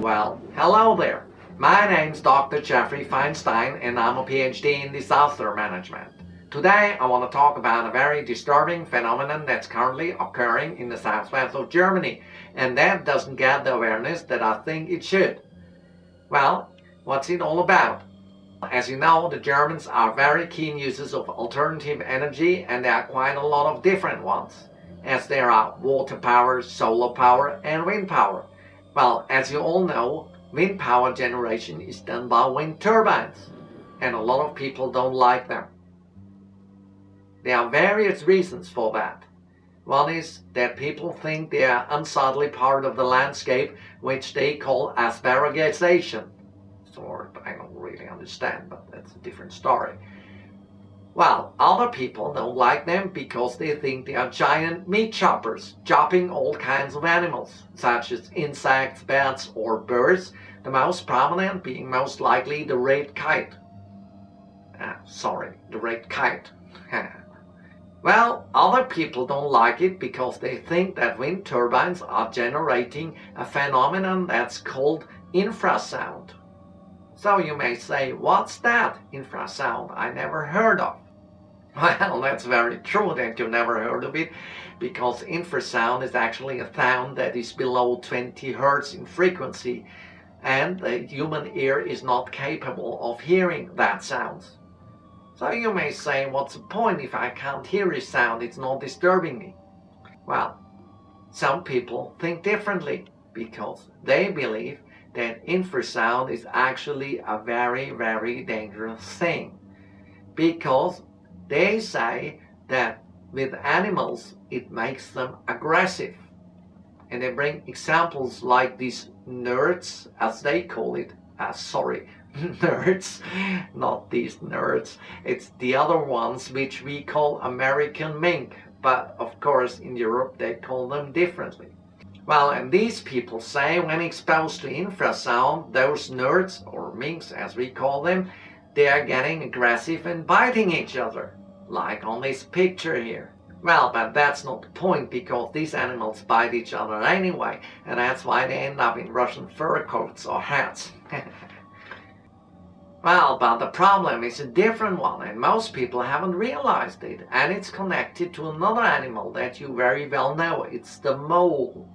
Well, hello there. My name's Dr. Jeffrey Feinstein and I'm a PhD in disaster management. Today I want to talk about a very disturbing phenomenon that's currently occurring in the southwest of Germany, and that doesn't get the awareness that I think it should. Well, what's it all about? As you know, the Germans are very keen users of alternative energy, and there are quite a lot of different ones, as there are water power, solar power and wind power. Well, as you all know, wind power generation is done by wind turbines, and a lot of people don't like them. There are various reasons for that. One is that people think they are unsightly part of the landscape, which they call asparagization. Sort, I don't really understand, but that's a different story. Well, other people don't like them because they think they are giant meat choppers, chopping all kinds of animals, such as insects, bats or birds, the most prominent being most likely the red kite. The red kite. Well, other people don't like it because they think that wind turbines are generating a phenomenon that's called infrasound. So you may say, what's that, infrasound? I never heard of. Well, that's very true that you never heard of it, because infrasound is actually a sound that is below 20 Hertz in frequency, and the human ear is not capable of hearing that sound. So you may say, what's the point if I can't hear a sound, it's not disturbing me? Well, some people think differently because they believe that infrasound is actually a very, very dangerous thing. Because they say that with animals it makes them aggressive. And they bring examples like these nerds, as they call it. Nerds, not these nerds. It's the other ones which we call American mink, but of course in Europe they call them differently. Well, and these people say when exposed to infrasound, those nerds, or minks as we call them, they are getting aggressive and biting each other, like on this picture here. Well, but that's not the point, because these animals bite each other anyway, and that's why they end up in Russian fur coats or hats. Well, but the problem is a different one, and most people haven't realized it, and it's connected to another animal that you very well know. It's the mole.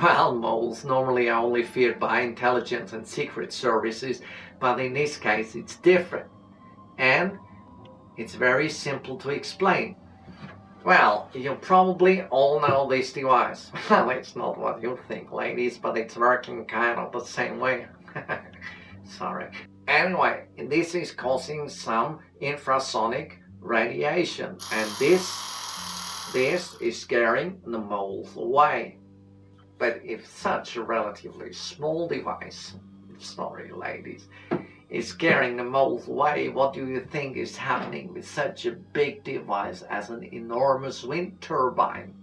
Well, moles normally are only feared by intelligence and secret services, but in this case it's different. And it's very simple to explain. Well, you probably all know this device. Well, it's not what you think, ladies, but it's working kind of the same way. Sorry. Anyway, this is causing some infrasonic radiation, and this is scaring the moles away. But if such a relatively small device, sorry ladies, is scaring the moles away, what do you think is happening with such a big device as an enormous wind turbine?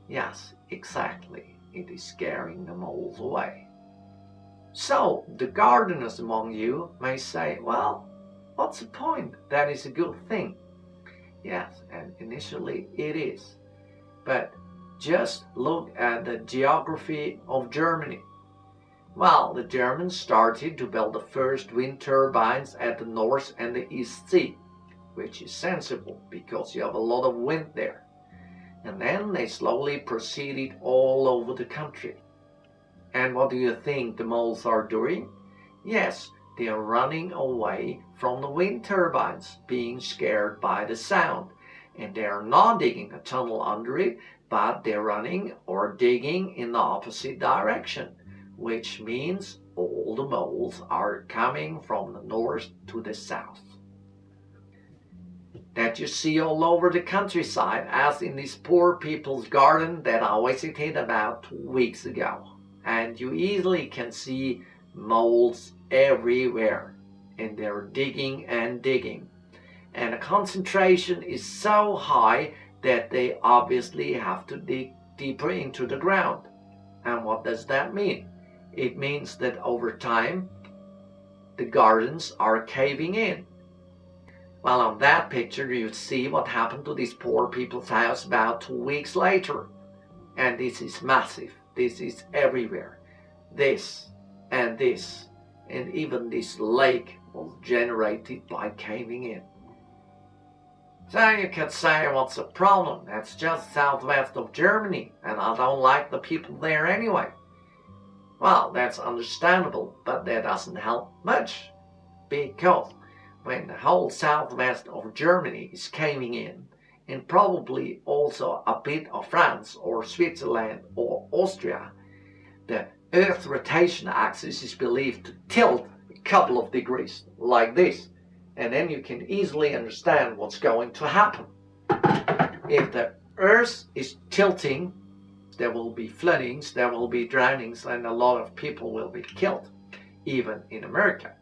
Yes, exactly, it is scaring the moles away. So, the gardeners among you may say, well, what's the point? That is a good thing. Yes, and initially it is. But just look at the geography of Germany. Well, the Germans started to build the first wind turbines at the North and the East Sea, which is sensible because you have a lot of wind there. And then they slowly proceeded all over the country. And what do you think the moles are doing? Yes, they are running away from the wind turbines, being scared by the sound. And they are not digging a tunnel under it, but they're running or digging in the opposite direction, which means all the moles are coming from the north to the south. That you see all over the countryside, as in this poor people's garden that I visited about 2 weeks ago. And you easily can see moles everywhere, and they're digging and digging. And the concentration is so high that they obviously have to dig deeper into the ground. And what does that mean? It means that over time, the gardens are caving in. Well, on that picture you see what happened to this poor people's house about 2 weeks later. And this is massive. This is everywhere. this, and this, and even this lake was generated by caving in. So you could say, what's the problem? That's just southwest of Germany, and I don't like the people there anyway. Well, that's understandable, but that doesn't help much, because when the whole southwest of Germany is caving in, and probably also a bit of France or Switzerland or Austria, the Earth's rotation axis is believed to tilt a couple of degrees, like this. And then you can easily understand what's going to happen. If the Earth is tilting, there will be floodings, there will be drownings, and a lot of people will be killed, even in America.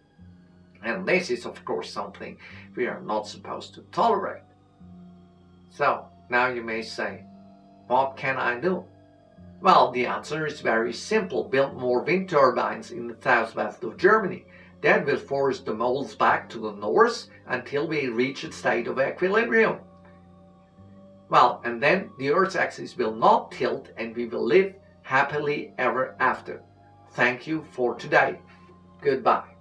And this is, of course, something we are not supposed to tolerate. So, now you may say, what can I do? Well, the answer is very simple. Build more wind turbines in the southwest of Germany. That will force the moles back to the north until we reach a state of equilibrium. Well, and then the Earth's axis will not tilt and we will live happily ever after. Thank you for today. Goodbye.